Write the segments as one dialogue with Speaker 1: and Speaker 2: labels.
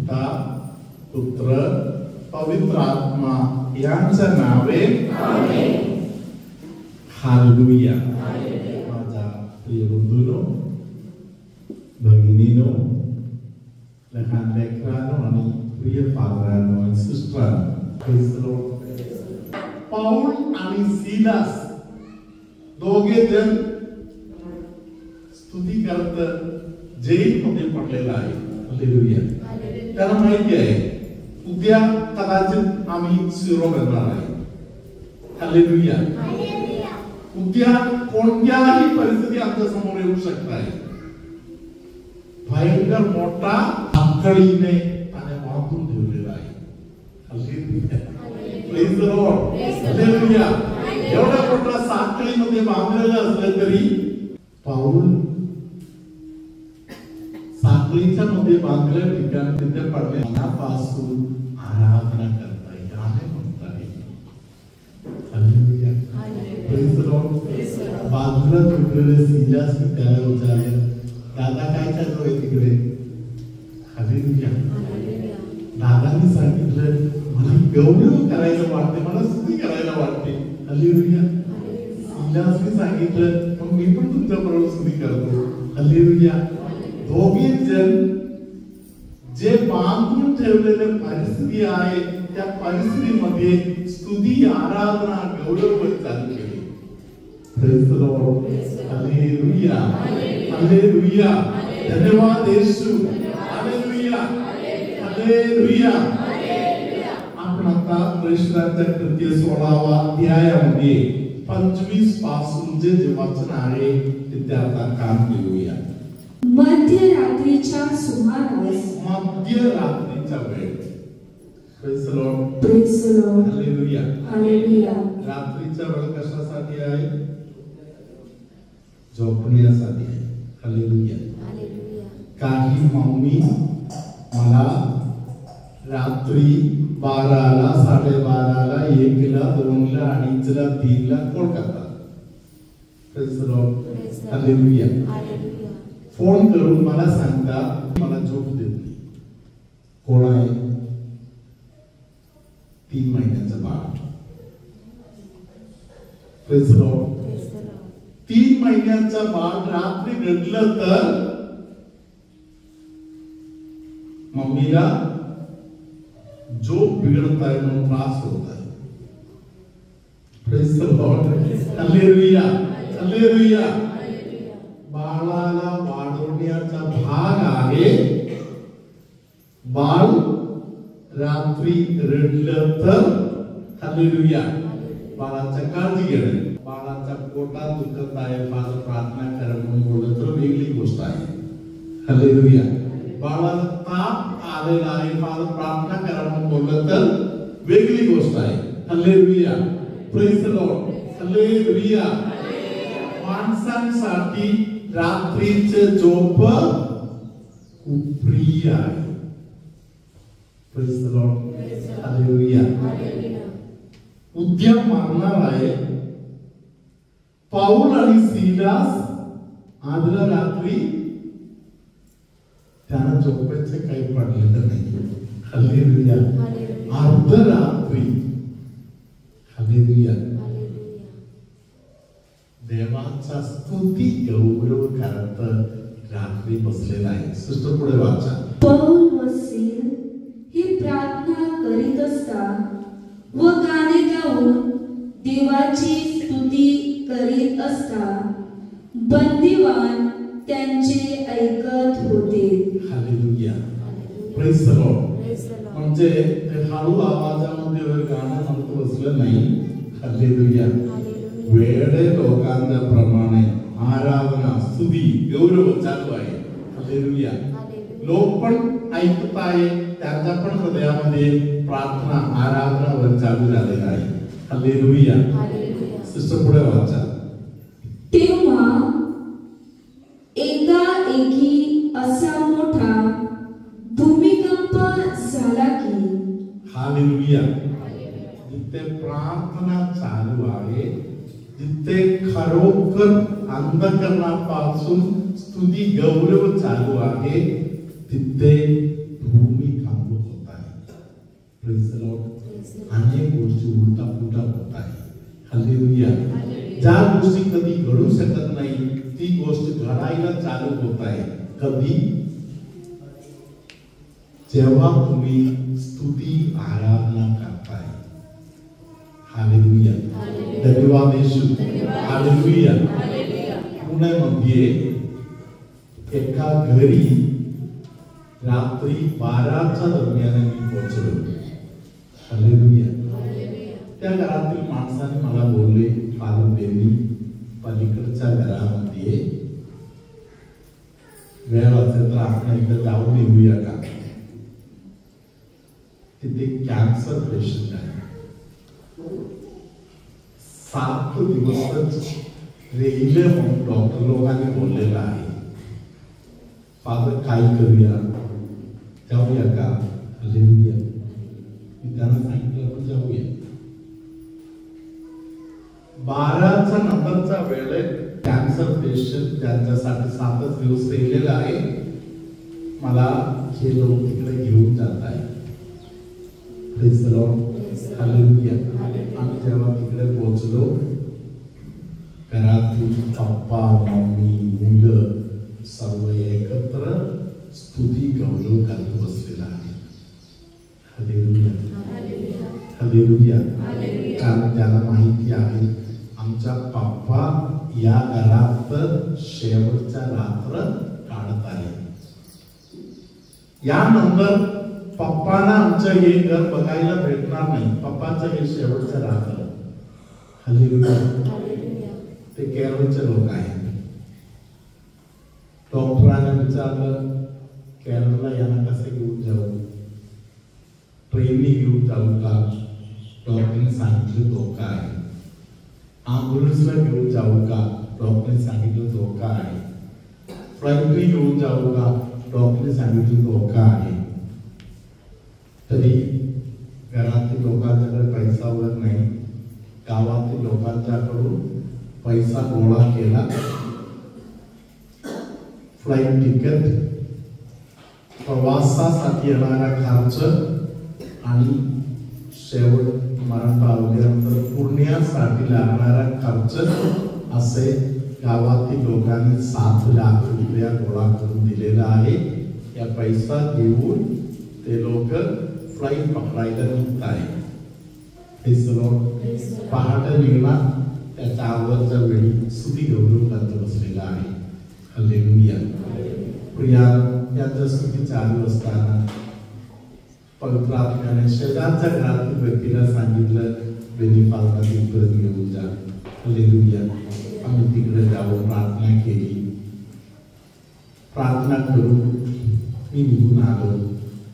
Speaker 1: पिता पुत्र पवित्र आत्मा यांच्या नावे आमेन. हालेलुया. माझ्या प्रिय बंधूंनो, भगिनीनो, लहान लेकरांनो आणि प्रिय फादरांनो आणि सिस्टरांनो, पाऊल आणि सिलास दोघे जण स्तुती करत जेलमध्ये पडलेला आहे. हालेलुया. त्याला माहिती आहे उद्या कदाचित आम्ही सिरो करणार आहे. हालेलुया. उद्या कोणत्याही परिस्थिती आमच्या समोर येऊ शकत आहे. भयंकर मोठा आकळीने त्याने वाहून ठेवलेला आहे. Hallelujah. Praise the Lord. Hallelujah. एवढ्या मोठ्या साखळीमध्ये बांधलेलं असलं तरी पाऊल साखळीच्या मध्ये बांधलेल्या ठिकाणी तिथे पडले मनापासून आराधना करता येईल. आहे म्हणता येईल. हालेलुया. Praise the Lord. बाजूला झोपलेले सिलास त्याला विचारले, दादा काय चालू आहे तिकडे? हालेलुया. दादांनी सांगितलं, मला गौरव करायला वाटते, मला स्तुती करायला वाटते. हालेलुया. सिलासने सांगितलं, मग मी पण तुमच्या बरोबर स्तुती करतो. हालेलुया. दोघे जण जे बांधून ठेवलेले परिस्थिती आहे त्या परिस्थितीमध्ये स्तुती आराधना गौरव चालू केली. Praise the Lord. Hallelujah. Hallelujah. धन्यवाद येशू. हालेलुया. हालेलुया. आपण आता प्रेषणाच्या कृत्य 16 अध्यायामध्ये 25 पासून जे वचन आहे ते आता काम घेऊया.
Speaker 2: मध्यरात्रीच्या सुमारास,
Speaker 1: मध्यरात्रीच्या वेळ. Praise the Lord.
Speaker 2: Praise the Lord.
Speaker 1: Hallelujah.
Speaker 2: Hallelujah.
Speaker 1: रात्रीचा वेळ कशासाठी आहे? झोपण्यासाठी आहे. हालेलुया.
Speaker 2: हालेलुया.
Speaker 1: काही मम्मी मला रात्री 12ला 12:30ला 1ला 2ला 2:30ला 3ला कॉल करतात. Praise the Lord. Hallelujah. Phone करून मला सांगतात मला झोप देत नाही. कोण आहे? 3 महिन्याचा बाळ. Praise the Lord. 3 महिन्याचा बाळ रात्री रडलं तर मम्मीला झोप बिघडत आहे म्हणून त्रास होत आहे. Praise the Lord. Hallelujah. Hallelujah. बाळाला वाढवण्याचा भाग आहे. बाळ रात्री रडलं तर हालेलुया बाळाच्या काळजी घेणे. बाळाच्या पोटात दुखत आहे फार प्रार्थना करा म्हणून बोललं तर वेगळी गोष्ट आहे. हालेलुया. बाळाला ताप आलेला आहे फार प्रार्थना करा म्हणून बोललं तर वेगळी गोष्ट आहे. Hallelujah. Praise the Lord. Hallelujah. माणसांसाठी रात्रीचे झोप खूप प्रिय आहे. Praise the Lord. हालेलुया. उद्या मारणार आहे. पाऊल आणि सिलास आदल्या रात्री त्यांना झोपेचे काही पडलेलं नाही. हालेलुया. अर्धरात्री. हालेलुया. देवाचा स्तुती गौरव करत रात्री बसलेला आहे. सिस्टर पुढे वाचा.
Speaker 2: पाऊल व सील ही प्रार्थना करीत असतात व गाणे गाऊन देवाची स्तुती करीत असतात बंदीवान त्यांचे ऐकत होते.
Speaker 1: हालेलुया. Praise the Lord. म्हणजे हळू आवाजामध्ये गाणं म्हणत बसलं नाही. हालेलुया. वेडे लोकांच्या प्रमाणे आराधना स्तुती गौरव चालू आहे. हालेलुया. लोक पण ऐकत आहे. त्यांच्या पण हृदयामध्ये प्रार्थना आराधना चालू झालेला आहे. हालेलुया. सिस्टर पुढे वाचा.
Speaker 2: तेव्हा एकाएकी असा मोठा भूमिकंप झाला की.
Speaker 1: हालेलुया. जिथे प्रार्थना चालू आहे जिथे खरोखर अंधकरणापासून स्तुती गौरव चालू आहे तिथे भूमिकंप प्रेज द लॉर्ड. अनेक गोष्टी उलटा पुलटा होत आहे. हालेलुया. ज्या गोष्टी कधी घडू शकत नाही ती गोष्ट घडायला चालू होत आहे. कधी? जेव्हा तुम्ही स्तुती आराधना करताय. हालेलुया. धन्यवाद येशू. हालेलुया. पुण्यामध्ये एका घरी रात्री 12च्या दरम्यान मी पोहोचलो. हालेलुया. त्या घरातील माणसाने मला बोलले, फालू देवी पलीकडच्या घरामध्ये वेळ असेल तर आपण एकदा जाऊन येऊया का? तिथे कॅन्सर पेशंट आहे. 7 दिवसच रेल्वे म्हणून डॉक्टर लोकांनी बोललेलं आहे. फादर काय करूया, जाऊया का? हालेलुया. मी त्यांना सांगितलं आपण जाऊया. 12च्या नंतरच्या वेळेत कॅन्सर पेशंट ज्यांच्यासाठी 7 दिवस राहिलेला आहे, मला हे लोक तिकडे घेऊन जात आहे. Praise the Lord. हालेलुया. आम्ही जेव्हा तिकडे पोहोचलो, घरातील पप्पा मम्मी मुलं सर्व एकत्र स्तुती गौरव करत बसलेला आहे. हालेलुया. हालेलुया. कारण त्याला माहिती आहे आमच्या पप्पा या घरात शेवटच्या रात्र काढत आहे. यानंतर पप्पांना आमचं हे घर बघायला भेटणार नाही. पप्पाचं हे शेवटचं रात्र. हालेलुया. ते केरळचे लोक आहेत. डॉक्टरांना विचारलं, केरळला यांना कसे घेऊन जाऊ? ट्रेनने घेऊन जाऊ का? डॉक्टरने सांगितलं धोका आहे. ॲम्ब्युलन्सला घेऊन जाऊ का? डॉक्टरने सांगितलं धोका आहे. फ्लाईटने घेऊन जाऊ का? डॉक्टरने सांगितलं धोका आहे. तरी घरातील लोकांच्याकडे पैसा वगैरे नाही. गावातील लोकांच्याकडून पैसा गोळा केला. फ्लाईट तिकीट, प्रवासासाठी येणारा खर्च आणि शेवट मरण पावल्यानंतर पुण्यासाठी लागणारा खर्च असे गावातील लोकांनी 7 लाख रुपया गोळा करून दिलेला आहे. या पैसा घेऊन ते लोक फ्लाईट पकडायला निघत आहे. हे सर्व पहाटे निघणार. त्याच्या आवरच्या वेळी स्तुती गौरव करत बसलेला आहे. हालेलुया. प्रिया, याच्या स्तुती चालू असताना पवित्र आत्म्याने शेजारच्या घरातील व्यक्तीला सांगितलं, बेनिफालला तिकडे घेऊन जा. हालेलुया. आम्ही तिकडे जाऊन प्रार्थना केली. प्रार्थना करून मी निघून आलो.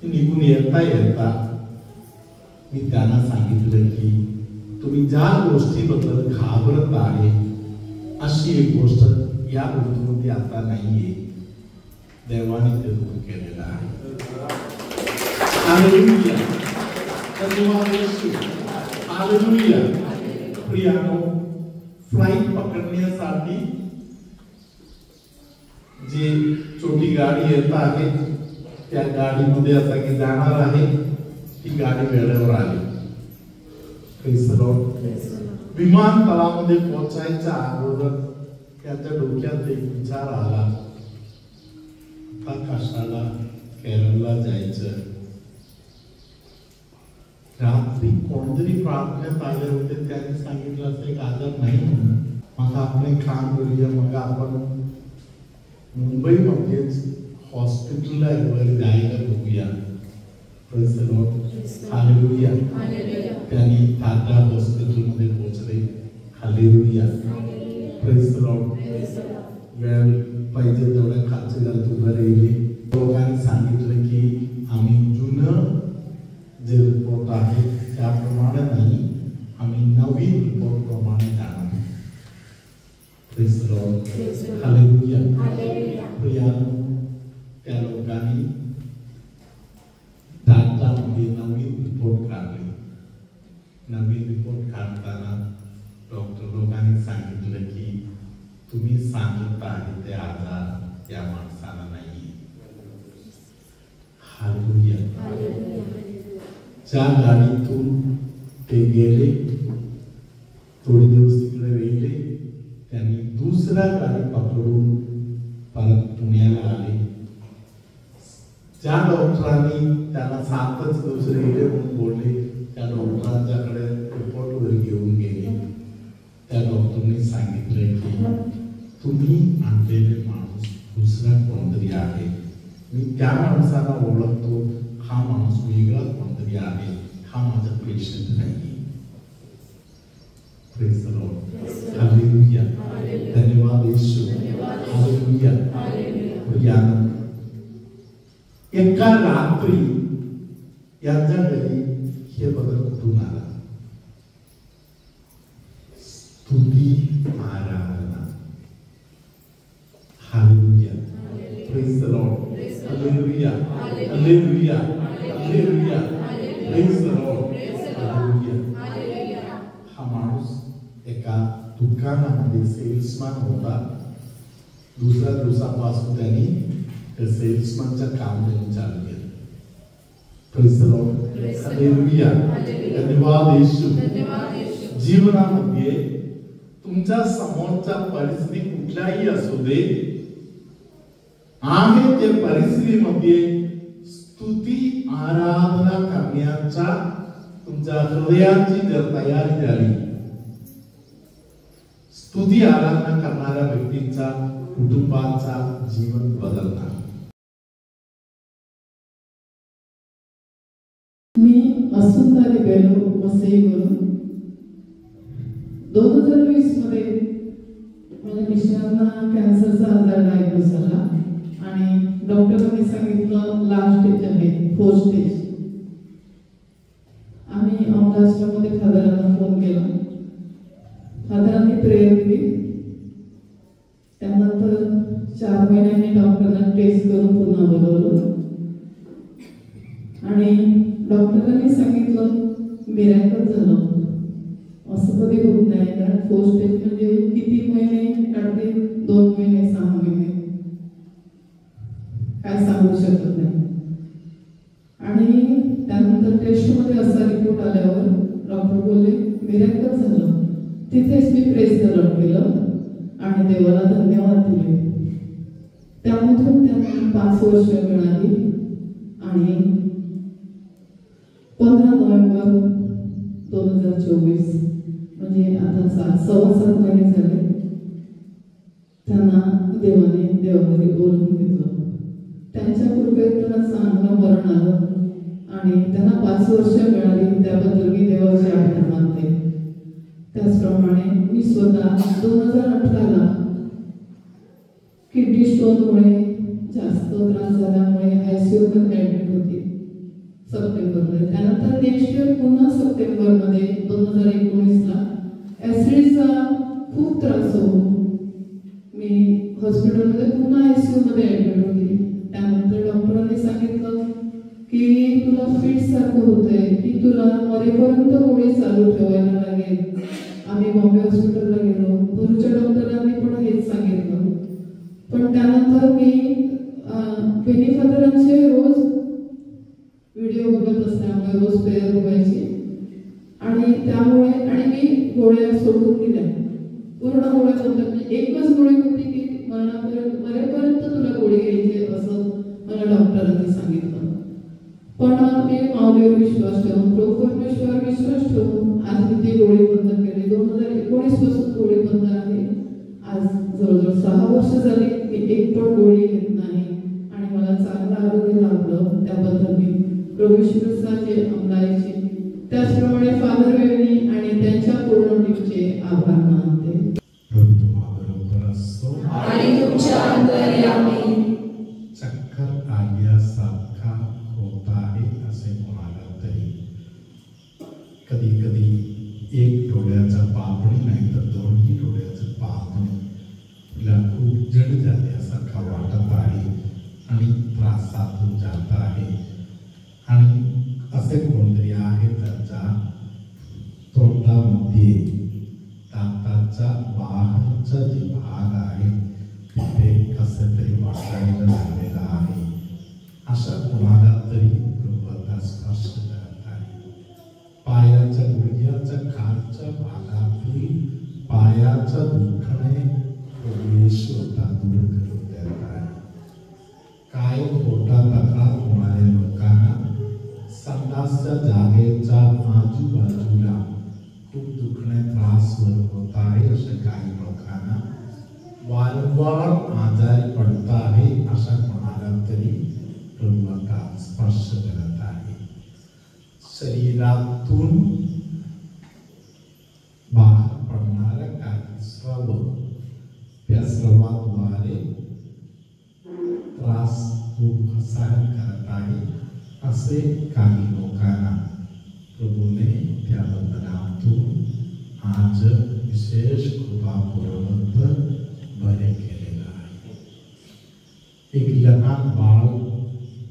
Speaker 1: निघून येता येता मी त्यांना सांगितलं की तुम्ही ज्या गोष्टीबद्दल घाबरत आहे अशी एक गोष्ट या ऋतूमध्ये आता नाहीये. देवाने ते दूर केलेलं आहे. हालेलुया. धन्यवाद येशू. हालेलुया. प्रियानो, फ्लाईट पकडण्यासाठी जी छोटी गाडी येत आहे त्या गाडीमध्ये आता की जाणार आहे ती गाडी वेळेवर आली. Praise the Lord. विमानतळामध्ये पोहोचायच्या अगोदर त्याच्या डोक्यात एक विचार आला, आता कशाला केरळला जायचं? रात्री कोणतरी प्रार्थनेत आले होते, त्यांनी सांगितलं असं एक आजार नाही म्हणून. मग आपण एक काम करूया, मग आपण मुंबईमध्येच हॉस्पिटलला वर जायला बघूया. Praise the Lord. हालेलुया. त्यांनी टाटा हॉस्पिटलमध्ये पोहोचले. हालेलुया. Praise the Lord. वेळ पाहिजे तेवढ्या खालचे घालत उभं राहिली. लोकांनी सांगितलं की आम्ही जुनं जे रिपोर्ट आहे त्याप्रमाणे नाही, आम्ही नवीन रिपोर्ट प्रमाणे जाणार. Praise the Lord. हालेलुया. प्रियानो, त्या लोकांनी टाटामध्ये नवीन रिपोर्ट काढले. नवीन रिपोर्ट काढताना डॉक्टर लोकांनी सांगितलं की तुम्ही सांगत आहे ते आजार या माणसाला नाही. हालेलुया. ज्या गाडीतून ते गेले, थोडे दिवस तिकडे राहिले, त्यांनी दुसरा गाडी पकडून परत पुण्याला आले. ज्या डॉक्टरांनी त्याला 7च दिवस राहिले म्हणून बोलले, त्या डॉक्टरांच्याकडे रिपोर्ट वगैरे घेऊन गेले. त्या डॉक्टरने सांगितले की तुम्ही आणलेले माणूस दुसरा कोणतरी आहे, मी त्या माणसाला ओळखतो, हा माणूस वेगळा कोणतरी आहे, हा माझा पेशंट नाही. प्रेज द लॉर्ड, हालेलुया, धन्यवाद येशू, हालेलुया. एका रात्री यांच्या घरी हे बदल कुठून आला? स्तुती आराधना. Hallelujah, praise the Lord, hallelujah, hallelujah, hallelujah, praise the Lord, hallelujah. हा माणूस एका दुकानामध्ये सेल्समॅन होता. दुसऱ्या दिवसापासून त्यांनी त्या सेल्समॅनचं काम त्यांनी चालू केलं. प्रेज द लॉर्ड, हालेलुया, धन्यवाद येशू. जीवनामध्ये तुमच्या समोरच्या परिस्थिती कुठल्याही असू दे, आहे त्या परिस्थितीमध्ये स्तुती आराधना करण्याचा तुमच्या हृदयाची जर तयारी झाली, स्तुती आराधना करणाऱ्या व्यक्तीचा कुटुंबाचा जीवन बदलणार.
Speaker 3: मी वसुंधरा बेलो वसईवरून 2020 मध्ये माझ्या मिस्टरांना कॅन्सरचा आजार डायग्नोज झाला आणि डॉक्टरांनी सांगितलं लास्ट स्टेज आहे, 4th स्टेज. आम्ही अमराष्ट्रामध्ये फादरांना फोन केला, फादरांनी प्रेयर दिली. त्यानंतर 4 महिन्यांनी डॉक्टरांना टेस्ट करून पुन्हा बोलवलं आणि डॉक्टरांनी सांगितलं मिरॅकल झालं. असं कधी होत नाही, कारण 4th स्टेज म्हणजे किती महिने काढते, 2 महिने 6 महिने काय सांगू शकत नाही. आणि त्यानंतर टेस्टमध्ये असा रिपोर्ट आल्यावर डॉक्टर बोलले मिरॅकल झालं. तिथेच मी प्रेज द लॉर्ड केलं आणि देवाला धन्यवाद दिले. त्यामधून त्यांना 5 वर्ष मिळाली आणि 15 नोव्हेंबर 2024 म्हणजे आता 6.5 महिने झाले त्यांना देवाने देवाघरी बोलवून घेतलं. त्यांच्या कृपेत त्यांना चांगलं मरण आलं आणि त्यांना 5 वर्ष मिळाली, त्याबद्दल मी देवाचे आभार मानते. त्याचप्रमाणे मी स्वतः 2018ला किडनी स्टोनमुळे जास्त त्रास झाल्यामुळे ICU मध्ये ऍडमिट होती सप्टेंबरमध्ये. त्यानंतर नेक्स्ट इयर पुन्हा सप्टेंबरमध्ये 2019ला ऍसिडचा खूप त्रास होतो. मी हॉस्पिटलमध्ये पुन्हा ICU मध्ये ऍडमिट होती. त्यानंतर डॉक्टरांनी सांगितलं की तुला फिट सारखं होतंय, की तुला मरेपर्यंत गोळी चालू ठेवायला लागेल. आम्ही बॉम्बे हॉस्पिटलला गेलो, भरूच्या डॉक्टरांनी पण हेच सांगितलं. पण त्यानंतर मी बेनी फादरांचे रोज व्हिडिओ बघत असल्यामुळे रोज प्रेयर बघायची आणि त्यामुळे आणि मी गोळ्या सोडून दिल्या, पूर्ण गोळ्या बंद. म्हणजे एकच गोळी होती की मरेपर्यंत तुला गोळी घ्यायची असं मला डॉक्टरांनी सांगितलं. पण मी माऊलीवर विश्वास ठेवून, परमेश्वरावर विश्वास ठेवून आज मी ती गोळी बंद केली. 2019 पासून गोळी बंद आहे. आज जवळजवळ 6 वर्ष झाली मी एक पण गोळी घेत नाही आणि मला चांगलं आरोग्य लाभलं. त्याबद्दल मी प्रभू येशू ख्रिस्ताचे अंगाईचे त्याचप्रमाणे फादर वेवनी आणि त्यांच्या पूर्ण टीमचे आभार मानते.
Speaker 1: प्रभू तुम्हाबरोबर असो
Speaker 2: आणि तुमच्या अंतर्यामी.
Speaker 1: चक्कर आल्यासारखा होत आहे असे म्हणाला तरी कधी कधी एक डोळ्याचा पापणी नाही तर 2ही डोळ्याचं पापणी तिला खूप जड झाल्यासारखा वाटत आहे आणि त्रासातून जात आहे. आणि असे कोणतरी आहे त्याच्या तोंडामध्ये दाताचा बाहेरचा जे भाग आहे तिथे कसं तरी वाटायला लागलेला आहे. अशा कोणाला तरी प्रभू आता स्पर्श करत आहे. बाळाच्या दुःखाने येशू आता दूर करून देत आहे. काय पोटा तक्रार होणाऱ्या लोकांना, संडासच्या जागेच्या आजूबाजूला खूप दुखणे त्रास होत आहे अशा काही लोकांना, वारंवार आजारी पडत आहे अशा कोणाला तरी प्रभू आता स्पर्श करत आहे. शरीरातून बाहेर पडणाऱ्या काही स्रव, त्या स्रवाद्वारे त्रास खूप सहन करत आहे असे काही लोकांना प्रभूने त्या बंधनातून आज विशेष कृपापूर्वक बरे केलेलं आहे. एक लहान बाळ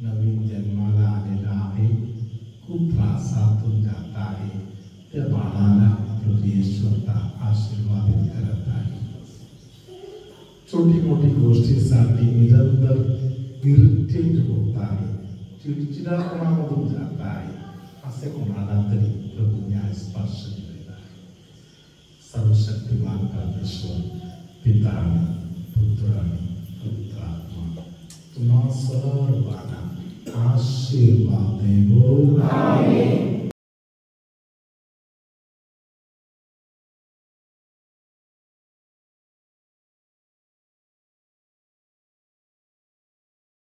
Speaker 1: नवीन जन्माला आलेला आहे, खूप त्रासातून जात आहे. त्या बाळाला प्रभू येशू आता आशीर्वादित करत आहे. छोटी मोठी गोष्टीसाठी निरंतर इरिटेट होत आहे, चिडचिडापणामधून जात आहे असे कोणाला तरी प्रभूने आज स्पर्श केलेला आहे. सर्वशक्तिमान परमेश्वर पिता आणि पुत्र आणि पवित्र आत्मा तुम्हा सर्वांना आशीर्वाद देवो. आमेन.